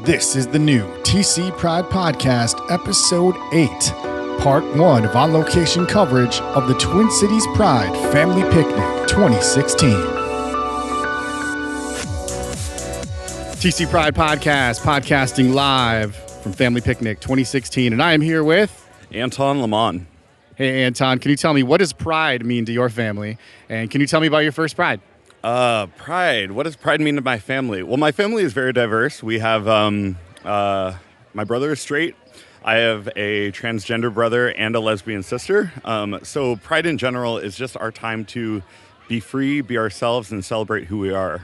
This is the new TC Pride Podcast, Episode 8, Part 1 of on-location coverage of the Twin Cities Pride Family Picnic 2016. TC Pride Podcast, podcasting live from Family Picnic 2016, and I am here with... Anton Lamont. Hey, Anton, can you tell me, what does pride mean to your family? And can you tell me about your first pride? Pride. What does pride mean to my family? Well, my family is very diverse. We have, my brother is straight. I have a transgender brother and a lesbian sister. So pride in general is just our time to be free, be ourselves, and celebrate who we are.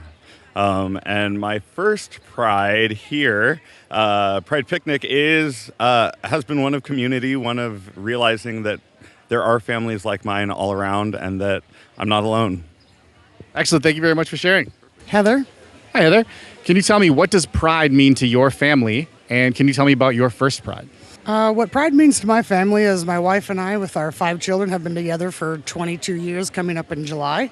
And my first pride here, Pride Picnic has been one of community, one of realizing that there are families like mine all around and that I'm not alone. Excellent. Thank you very much for sharing. Heather. Hi, Heather. Can you tell me, what does pride mean to your family? And can you tell me about your first pride? What pride means to my family is my wife and I, with our 5 children, have been together for 22 years, coming up in July.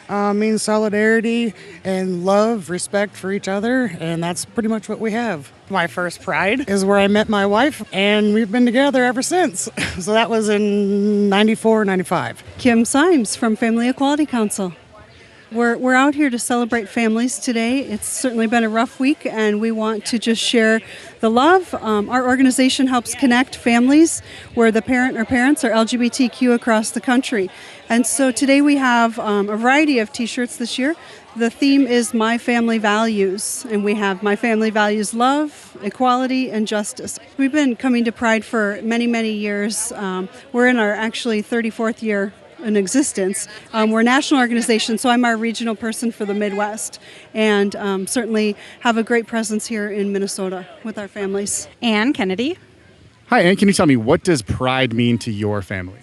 Means solidarity and love, respect for each other, and that's pretty much what we have. My first pride is where I met my wife, and we've been together ever since. So that was in 94, 95. Kim Symes from Family Equality Council. We're out here to celebrate families today. It's certainly been a rough week, and we want to just share the love. Our organization helps connect families where the parent or parents are LGBTQ across the country. And so today we have a variety of T-shirts this year. The theme is My Family Values, and we have My Family Values love, equality, and justice. We've been coming to Pride for many, many years. We're in our actually 34th year in existence. We're a national organization, so I'm our regional person for the Midwest, and certainly have a great presence here in Minnesota with our families. Ann Kennedy. Hi, Ann. Can you tell me, what does pride mean to your family?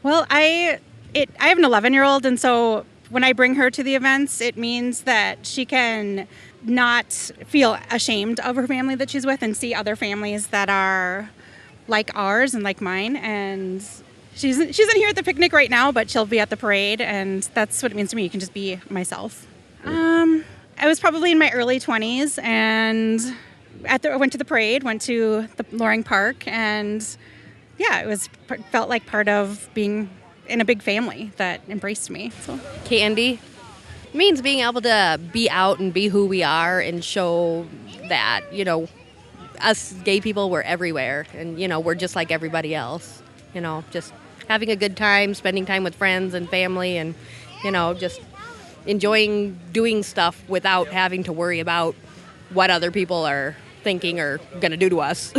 Well, I have an 11-year-old, and so when I bring her to the events, it means that she can not feel ashamed of her family that she's with and see other families that are like ours and like mine. And She's in here at the picnic right now, but she'll be at the parade, and that's what it means to me. You can just be myself. I was probably in my early 20s, and I went to the parade, went to the Loring Park, and yeah, felt like part of being in a big family that embraced me. So. Candy. It means being able to be out and be who we are and show that, us gay people, we're everywhere, and, we're just like everybody else. Just having a good time, spending time with friends and family, and, just enjoying doing stuff without having to worry about what other people are thinking or going to do to us.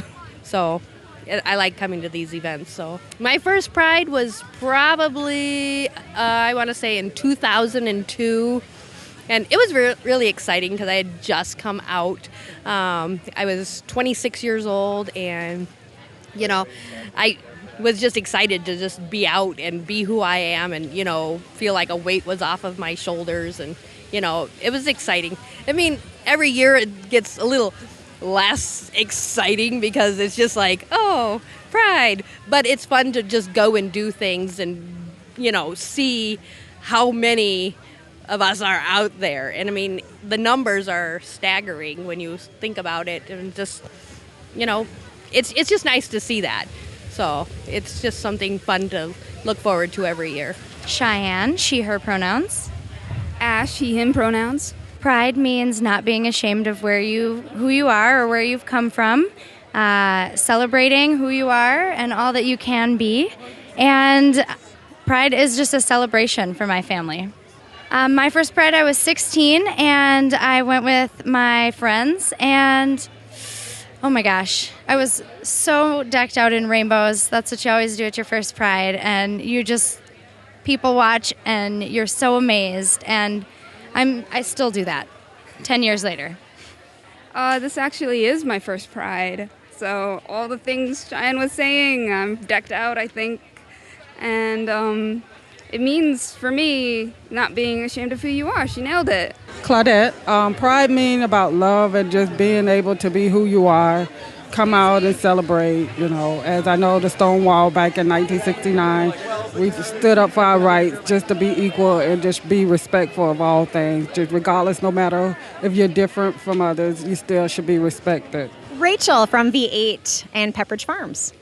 So I like coming to these events. So my first Pride was probably, I want to say in 2002. And it was really exciting because I had just come out. I was 26 years old, and, I was just excited to just be out and be who I am and, feel like a weight was off of my shoulders. And, it was exciting. I mean, every year it gets a little less exciting because it's just like, oh, Pride. But it's fun to just go and do things and, see how many of us are out there. And, I mean, the numbers are staggering when you think about it. And just, it's just nice to see that. So it's just something fun to look forward to every year. Cheyenne, she, her pronouns. Ash, he, him pronouns. Pride means not being ashamed of who you are or where you've come from, celebrating who you are and all that you can be. And Pride is just a celebration for my family. My first Pride, I was 16, and I went with my friends, and oh my gosh, I was so decked out in rainbows. That's what you always do at your first Pride. And you just people watch and you're so amazed. And I still do that 10 years later. This actually is my first Pride. So all the things Cheyenne was saying, I'm decked out, I think. And it means, for me, not being ashamed of who you are. She nailed it. Claudette, pride means about love and just being able to be who you are, come out and celebrate, As I know the Stonewall back in 1969, we stood up for our rights just to be equal and just be respectful of all things. Just regardless, no matter if you're different from others, you still should be respected. Rachel from V8 and Pepperidge Farms.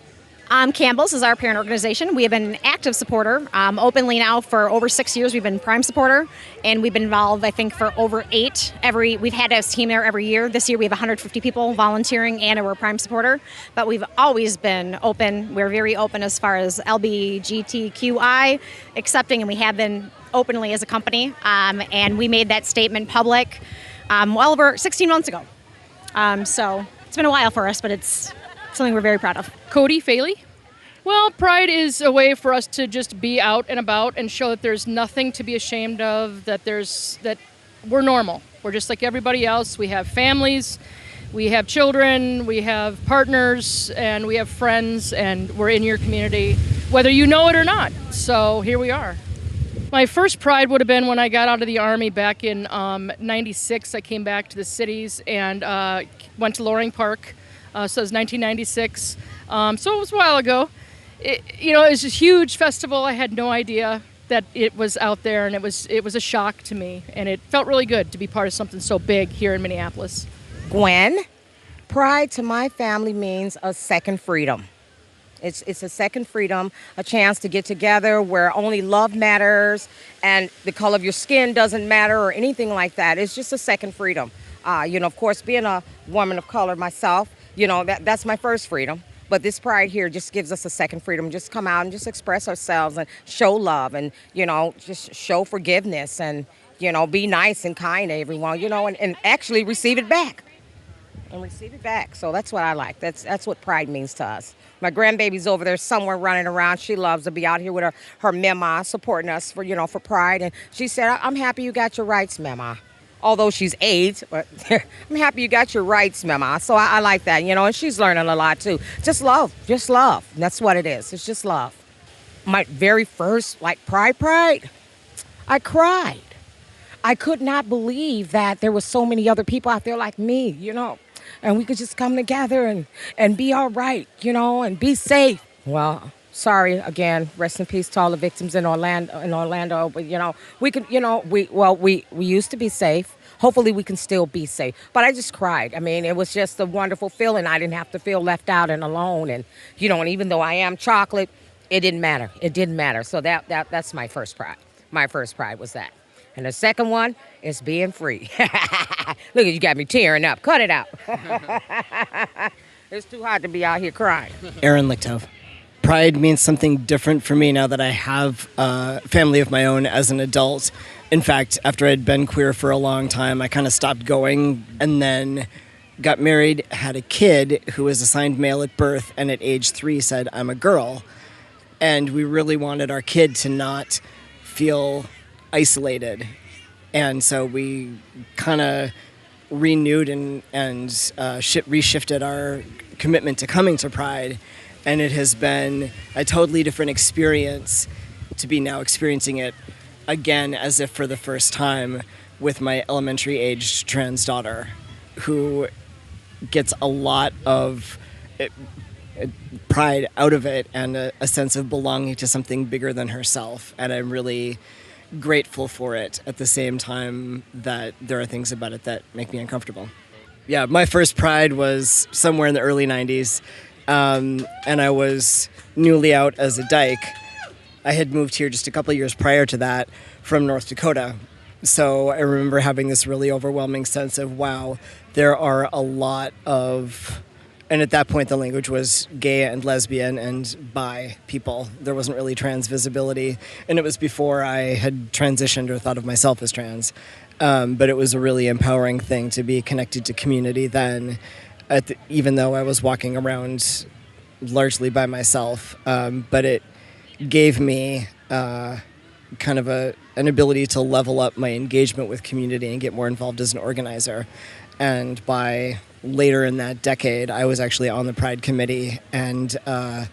Campbell's is our parent organization. We have been an active supporter, openly now for over 6 years. We've been prime supporter, and we've been involved, I think, for over 8. We've had a team there every year. This year we have 150 people volunteering, and we're a prime supporter. But we've always been open. We're very open as far as LGBTQI accepting, and we have been openly as a company. And we made that statement public well over 16 months ago. So it's been a while for us, but it's something we're very proud of. Cody Faley. Well, Pride is a way for us to just be out and about and show that there's nothing to be ashamed of, that we're normal. We're just like everybody else. We have families, we have children, we have partners, and we have friends, and we're in your community, whether you know it or not. So here we are. My first Pride would have been when I got out of the Army back in 96. I came back to the cities and went to Loring Park. So it was 1996. So it was a while ago. It was a huge festival. I had no idea that it was out there, and it was a shock to me. And it felt really good to be part of something so big here in Minneapolis. Gwen, Pride to my family means a second freedom. It's a second freedom, a chance to get together where only love matters and the color of your skin doesn't matter or anything like that. It's just a second freedom. Of course, being a woman of color myself, that's my first freedom. But this Pride here just gives us a second freedom. Just come out and just express ourselves and show love and, just show forgiveness and, be nice and kind to everyone, and actually receive it back. So that's what I like. That's what Pride means to us. My grandbaby's over there somewhere running around. She loves to be out here with her mama supporting us for Pride. And she said, I'm happy you got your rights, mama. Although she's 8, but I'm happy you got your rights, mama. So I like that, and she's learning a lot too. Just love. That's what it is. It's just love. My very first, Pride, I cried. I could not believe that there were so many other people out there like me, and we could just come together and be all right, and be safe. Well, sorry again. Rest in peace to all the victims in Orlando. But we could, we used to be safe. Hopefully we can still be safe. But I just cried. I mean, it was just a wonderful feeling. I didn't have to feel left out and alone. And and even though I am chocolate, it didn't matter. It didn't matter. So that's my first Pride. My first Pride was that. And the second one is being free. Look, you got me tearing up. Cut it out. It's too hot to be out here crying. Aaron Lichtov. Pride means something different for me now that I have a family of my own as an adult. In fact, after I'd been queer for a long time, I kind of stopped going and then got married, had a kid who was assigned male at birth, and at age 3 said, I'm a girl. And we really wanted our kid to not feel isolated. And so we kind of renewed and reshifted our commitment to coming to Pride. And it has been a totally different experience to be now experiencing it again as if for the first time with my elementary-aged trans daughter, who gets a lot of pride out of it and a sense of belonging to something bigger than herself. And I'm really grateful for it at the same time that there are things about it that make me uncomfortable. Yeah, my first Pride was somewhere in the early 90s. And I was newly out as a dyke. I had moved here just a couple of years prior to that from North Dakota. So I remember having this really overwhelming sense of, wow, there are a lot of, and at that point the language was gay and lesbian and bi people. There wasn't really trans visibility. And it was before I had transitioned or thought of myself as trans. But it was a really empowering thing to be connected to community then. Even though I was walking around largely by myself, but it gave me kind of an ability to level up my engagement with community and get more involved as an organizer. And by later in that decade, I was actually on the Pride Committee, and I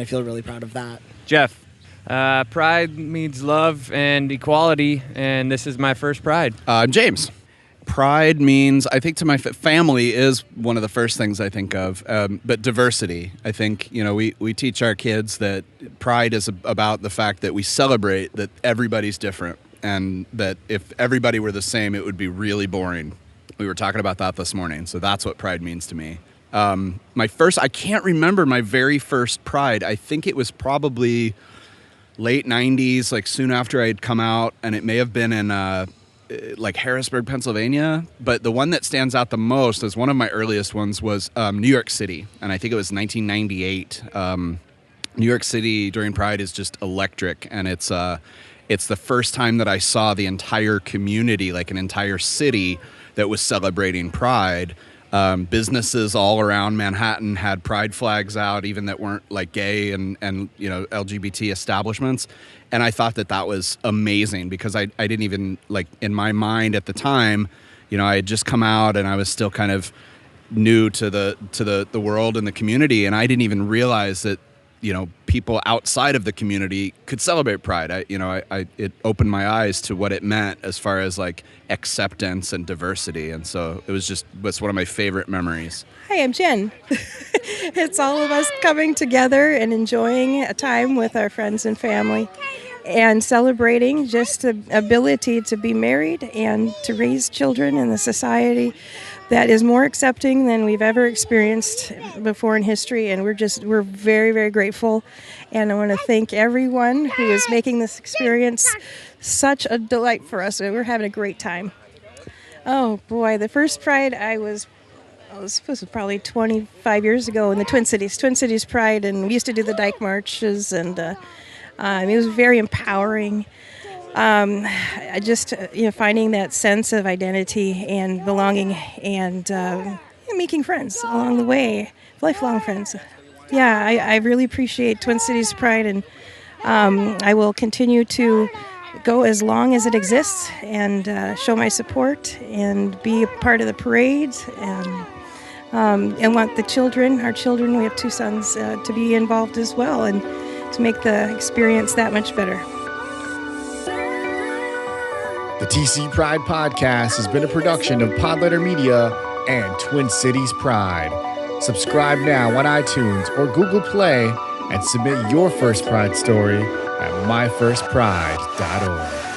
feel really proud of that. Jeff, Pride means love and equality, and this is my first Pride. James. Pride means, I think to my family is one of the first things I think of, but diversity. I think, we teach our kids that pride is about the fact that we celebrate that everybody's different and that if everybody were the same, it would be really boring. We were talking about that this morning, so that's what pride means to me. I can't remember my very first pride. I think it was probably late 90s, like soon after I had come out, and it may have been in like Harrisburg, Pennsylvania. But the one that stands out the most as one of my earliest ones was New York City, and I think it was 1998. New York City during Pride is just electric, and it's the first time that I saw the entire community, like an entire city, that was celebrating Pride. Businesses all around Manhattan had pride flags out, even that weren't like gay and LGBT establishments. And I thought that was amazing because I didn't even, like, in my mind at the time, I had just come out and I was still kind of new to the world and the community, and I didn't even realize that people outside of the community could celebrate Pride. It opened my eyes to what it meant as far as like acceptance and diversity, and so it's one of my favorite memories. Hi, I'm Jen. It's all of us coming together and enjoying a time with our friends and family and celebrating just the ability to be married and to raise children in the society that is more accepting than we've ever experienced before in history, and we're very, very grateful. And I want to thank everyone who is making this experience such a delight for us. We're having a great time. Oh boy, the first Pride this was probably 25 years ago in the Twin Cities Pride, and we used to do the Dyke Marches, and it was very empowering. I just finding that sense of identity and belonging, and making friends along the way, lifelong friends. Yeah, I really appreciate Twin Cities Pride, and I will continue to go as long as it exists and show my support and be a part of the parades, and want the children, our children, we have 2 sons, to be involved as well and to make the experience that much better. The TC Pride Podcast has been a production of Podletter Media and Twin Cities Pride. Subscribe now on iTunes or Google Play and submit your first Pride story at myfirstpride.org.